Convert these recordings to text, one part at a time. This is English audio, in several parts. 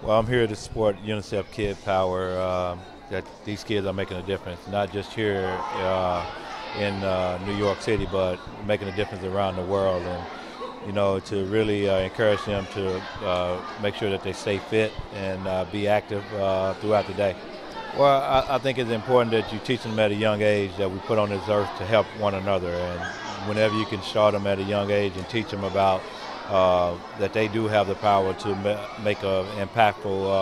Well, I'm here to support UNICEF Kid Power, that these kids are making a difference, not just here in New York City, but making a difference around the world. And, to really encourage them to make sure that they stay fit and be active throughout the day. Well, I think it's important that you teach them at a young age that we put on this earth to help one another. And whenever you can start them at a young age and teach them about that they do have the power to make an impactful,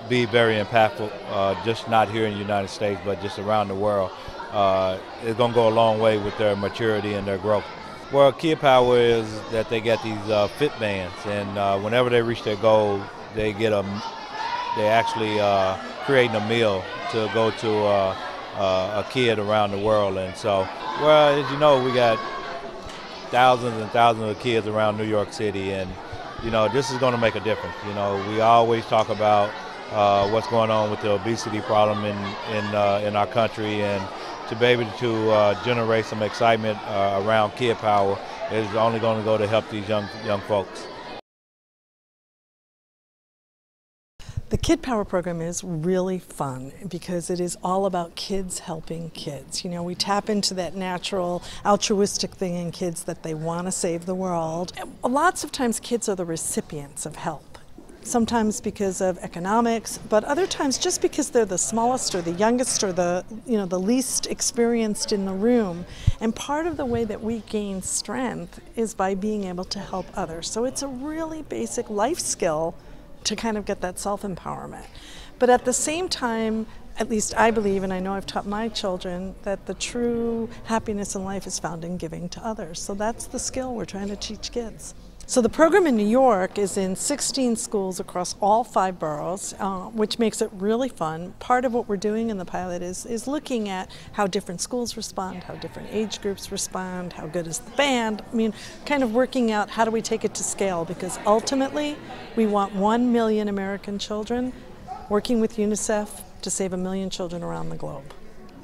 be very impactful, just not here in the United States, but just around the world, it's going to go a long way with their maturity and their growth. Well, Kid Power is that they get these fit bands, and whenever they reach their goal, they actually creating a meal to go to a kid around the world. And so, well, as you know, we got thousands and thousands of kids around New York City, and this is going to make a difference. We always talk about what's going on with the obesity problem in our country, and to be able to generate some excitement around Kid Power is only going to go to help these young folks. The Kid Power program is really fun because it is all about kids helping kids. We tap into that natural altruistic thing in kids that they want to save the world. Lots of times kids are the recipients of help. Sometimes because of economics, but other times just because they're the smallest or the youngest or the least experienced in the room. And part of the way that we gain strength is by being able to help others. So it's a really basic life skill to kind of get that self-empowerment. But at the same time, at least I believe, and I know I've taught my children, that the true happiness in life is found in giving to others. So that's the skill we're trying to teach kids. So the program in New York is in 16 schools across all 5 boroughs, which makes it really fun. Part of what we're doing in the pilot is looking at how different schools respond, how different age groups respond, how good is the band. I mean, kind of working out how do we take it to scale, because ultimately we want 1 million American children working with UNICEF to save 1 million children around the globe.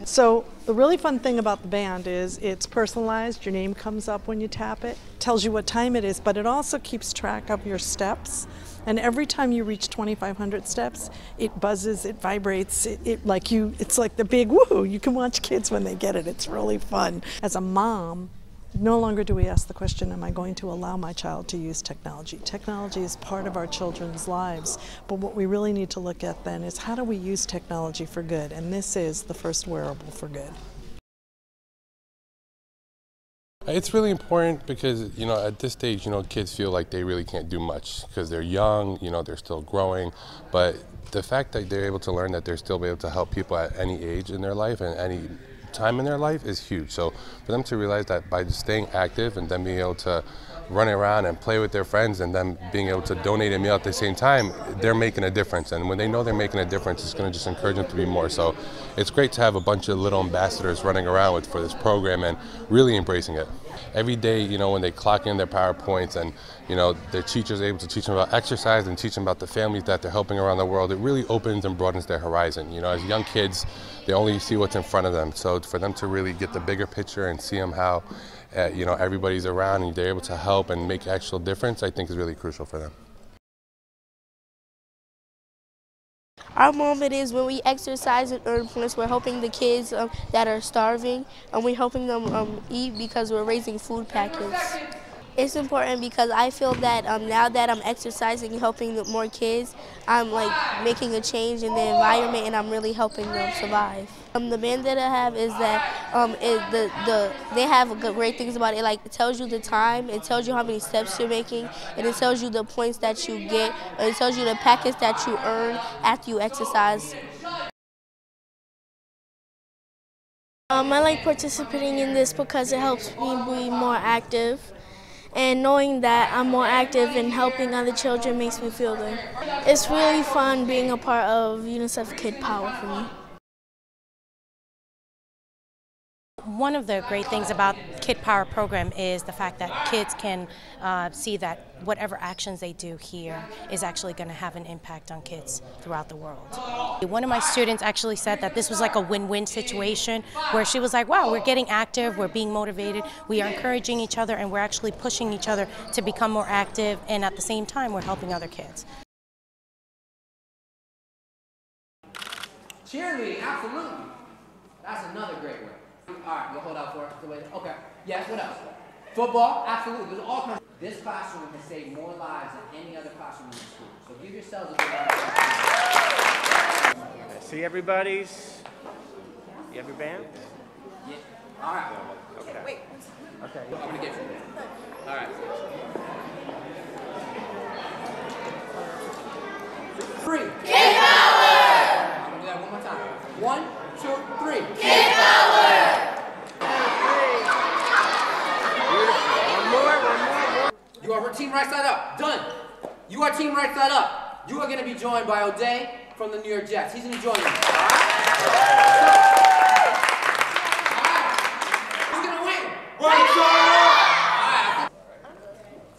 So the really fun thing about the band is it's personalized. Your name comes up when you tap it, tells you what time it is, but it also keeps track of your steps. And every time you reach 2,500 steps, it buzzes, it vibrates, it's like the big woohoo. You can watch kids when they get it. It's really fun. As a mom, no longer do we ask the question, am I going to allow my child to use technology? Technology is part of our children's lives, but what we really need to look at then is how do we use technology for good? And this is the first wearable for good. It's really important because, at this stage, kids feel like they really can't do much because they're young, they're still growing, but the fact that they're able to learn that they're still able to help people at any age in their life and any time in their life is huge. So for them to realize that by just staying active and then being able to run around and play with their friends and then being able to donate a meal at the same time, they're making a difference. And when they know they're making a difference, it's going to just encourage them to be more. So it's great to have a bunch of little ambassadors running around for this program and really embracing it. Every day, when they clock in their PowerPoints and, their teachers are able to teach them about exercise and teach them about the families that they're helping around the world, it really opens and broadens their horizon. As young kids, they only see what's in front of them. So for them to really get the bigger picture and see them how, everybody's around and they're able to help and make actual difference, I think is really crucial for them. Our moment is when we exercise and earn points. We're helping the kids that are starving, and we're helping them eat because we're raising food packets. It's important because I feel that now that I'm exercising and helping more kids, I'm making a change in the environment and I'm really helping them survive. The band that I have is that they have great things about it. It tells you the time, it tells you how many steps you're making, and it tells you the points that you get, and it tells you the packets that you earn after you exercise. I like participating in this because it helps me be more active. And knowing that I'm more active and helping other children makes me feel good. It's really fun being a part of UNICEF Kid Power for me. One of the great things about Kid Power program is the fact that kids can see that whatever actions they do here is actually going to have an impact on kids throughout the world. One of my students actually said that this was like a win-win situation where she was like, wow, we're getting active, we're being motivated, we are encouraging each other, and we're actually pushing each other to become more active, and at the same time, we're helping other kids. Cheerleading, absolutely. That's another great way. All right, you'll hold out for it. Okay. Yes, what else? Football, absolutely. There's all kinds. This classroom has saved more lives than any other classroom in the school. So give yourselves a big round of applause. See everybody's. You have your band? Yeah. All right. Okay. Wait. Okay. I'm gonna get you. All right. 3. Kid power. I'm gonna do that one more time. 1, 2, 3. Kid power. One more. You are team right side up. Done. You are team right side up. You are going to be joined by O'Day from the New York Jets. He's going to join you. All right? Who's going to win? Right side up.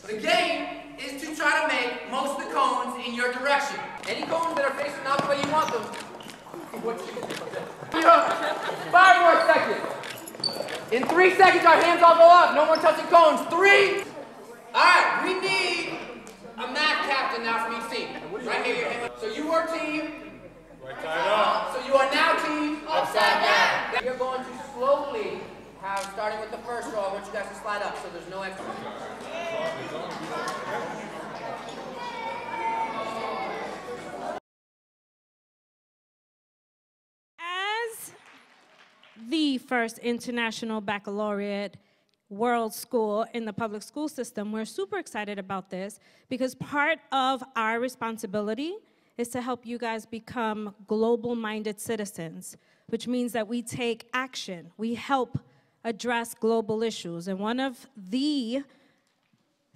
The game is to try to make most of the cones in your direction. Any cones that are facing not the way you want them. 5 more seconds. In 3 seconds, our hands all go up. No more touching cones. 3. All right, we need a math captain now from each team. Right here. So you are team. Right side up. So you are now team. Upside down. We are going to slowly have, starting with the first row, I want you guys to slide up so there's no extra. As the first international baccalaureate world school in the public school system, we're super excited about this because part of our responsibility is to help you guys become global-minded citizens, which means that we take action. We help address global issues. And one of the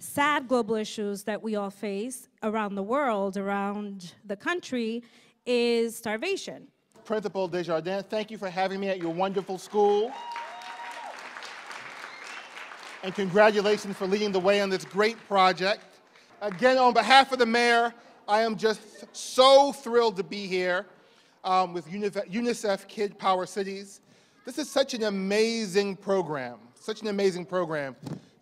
sad global issues that we all face around the world, around the country, is starvation. Principal Desjardins, thank you for having me at your wonderful school. And congratulations for leading the way on this great project. Again, on behalf of the mayor, I am just so thrilled to be here with UNICEF Kid Power Cities. This is such an amazing program,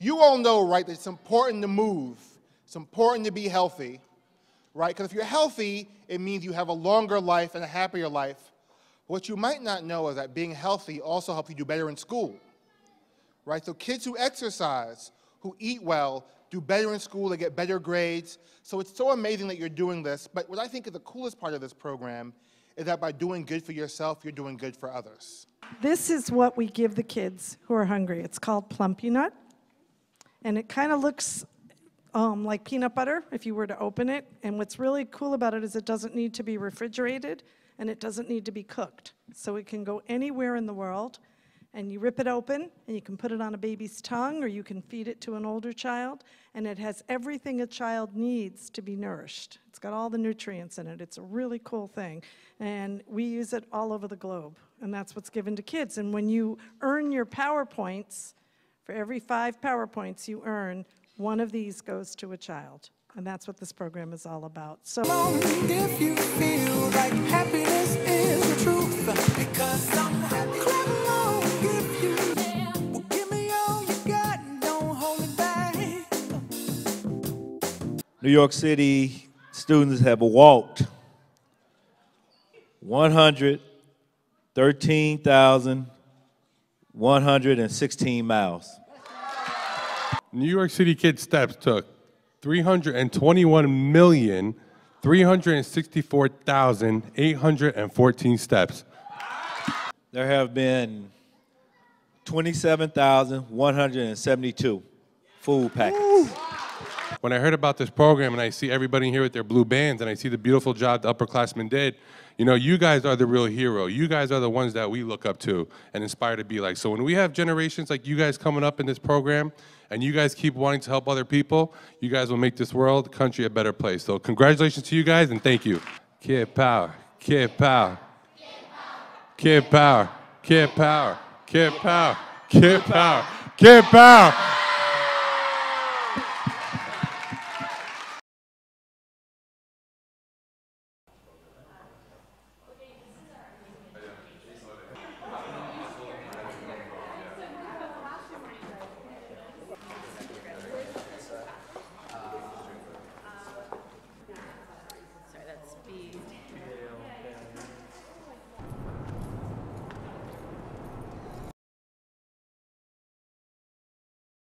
You all know, right, that it's important to move. It's important to be healthy, right? Because if you're healthy, it means you have a longer life and a happier life. What you might not know is that being healthy also helps you do better in school. Right? So kids who exercise, who eat well, do better in school, they get better grades. So it's so amazing that you're doing this. But what I think is the coolest part of this program is that by doing good for yourself, you're doing good for others. This is what we give the kids who are hungry. It's called Plumpy-Nut. And it kind of looks like peanut butter if you were to open it. And what's really cool about it is it doesn't need to be refrigerated and it doesn't need to be cooked. So it can go anywhere in the world. And you rip it open, and you can put it on a baby's tongue, or you can feed it to an older child, and it has everything a child needs to be nourished. It's got all the nutrients in it. It's a really cool thing. And we use it all over the globe, and that's what's given to kids. And when you earn your PowerPoints, for every 5 PowerPoints you earn, 1 of these goes to a child. And that's what this program is all about. So if you feel like happiness is the truth, because I'm happy. New York City students have walked 113,116 miles. New York City Kid Steps took 321,364,814 steps. There have been 27,172 food packets. Woo. When I heard about this program and I see everybody here with their blue bands and I see the beautiful job the upperclassmen did, you know, you guys are the real hero. You guys are the ones that we look up to and aspire to be like. So when we have generations like you guys coming up in this program and you guys keep wanting to help other people, you guys will make this world, country a better place. So congratulations to you guys and thank you. Kid power, kid power, kid power, kid power, kid power, kid power, kid power.